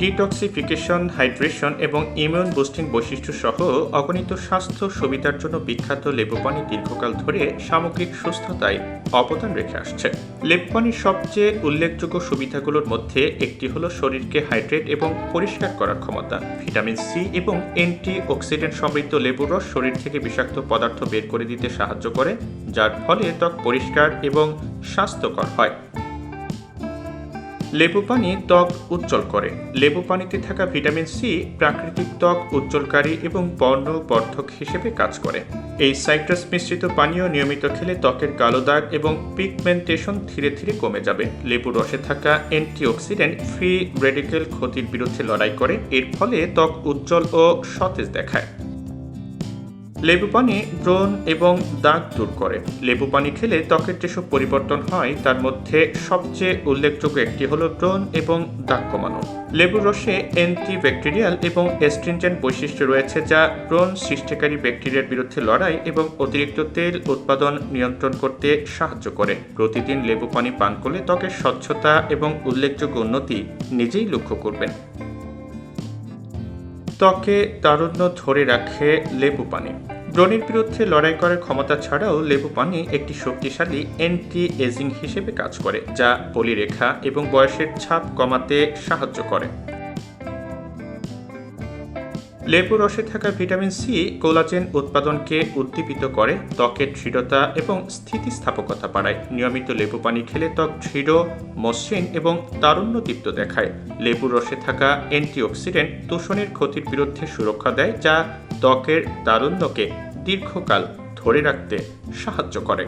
Detoxification, hydration এবং immune boosting বৈশিষ্ট্য সহ অগণিত স্বাস্থ্য সুবিধার জন্য বিখ্যাত লেবু পানি দীর্ঘকাল ধরে সামগ্রিক সুস্থতায় অবদান রেখে আসছে। লেবু পানির সবচেয়ে উল্লেখযোগ্য সুবিধাগুলোর মধ্যে একটি হলো শরীরকে হাইড্রেট এবং পরিষ্কার করার ক্ষমতা। ভিটামিন সি এবং অ্যান্টি অক্সিডেন্ট সমৃদ্ধ লেবুর রস শরীর থেকে বিষাক্ত পদার্থ বের করে দিতে সাহায্য করে, যার ফলে ত্বক পরিষ্কার এবং স্বাস্থ্যকর হয়। লেবু পানি ত্বক উজ্জ্বল করে। লেবু পানিতে থাকা ভিটামিন সি প্রাকৃতিক ত্বক উজ্জ্বলকারী এবং বর্ণবর্ধক হিসেবে কাজ করে। এই সাইট্রাস মিশ্রিত পানীয় নিয়মিত খেলে ত্বকের কালো দাগ এবং পিগমেন্টেশন ধীরে ধীরে কমে যাবে। লেবুর রসে থাকা অ্যান্টিঅক্সিডেন্ট ফ্রি রেডিক্যাল ক্ষতির বিরুদ্ধে লড়াই করে, এর ফলে ত্বক উজ্জ্বল ও সতেজ দেখায়। লেবু পানি ব্রণ এবং দাগ দূর করে। লেবু পানি খেলে ত্বকের যেসব পরিবর্তন হয় তার মধ্যে সবচেয়ে উল্লেখযোগ্য একটি হলো ব্রণ এবং দাগ কমানো। লেবুর রসে অ্যান্টিব্যাকটেরিয়াল এবং অ্যাস্ট্রিনজেন্ট বৈশিষ্ট্য রয়েছে, যা ব্রণ সৃষ্টিকারী ব্যাকটেরিয়ার বিরুদ্ধে লড়াই এবং অতিরিক্ত তেল উৎপাদন নিয়ন্ত্রণ করতে সাহায্য করে। প্রতিদিন লেবু পানি পান করলে ত্বকের স্বচ্ছতা এবং উল্লেখযোগ্য উন্নতি নিজেই লক্ষ্য করবেন। ত্বকে তারুণ্য ধরে রাখে লেবু পানি। ব্রণের বিরুদ্ধে লড়াই করার ক্ষমতা ছাড়াও লেবু পানি একটি শক্তিশালী অ্যান্টি এজিং হিসেবে কাজ করে, যা বলিরেখা এবং বয়সের ছাপ কমাতে সাহায্য করে। লেবু রসে থাকা ভিটামিন সি কোলাজেন উৎপাদনকে উদ্দীপিত করে, ত্বকের দৃঢ়তা এবং স্থিতিস্থাপকতা বাড়ায়। নিয়মিত লেবু পানি খেলে ত্বক দৃঢ়, মসৃণ এবং তারুণ্যদীপ্ত দেখায়। লেবুর রসে থাকা অ্যান্টিঅক্সিডেন্ট দূষণের ক্ষতির বিরুদ্ধে সুরক্ষা দেয়, যা ত্বকের তারুণ্যকে দীর্ঘকাল ধরে রাখতে সাহায্য করে।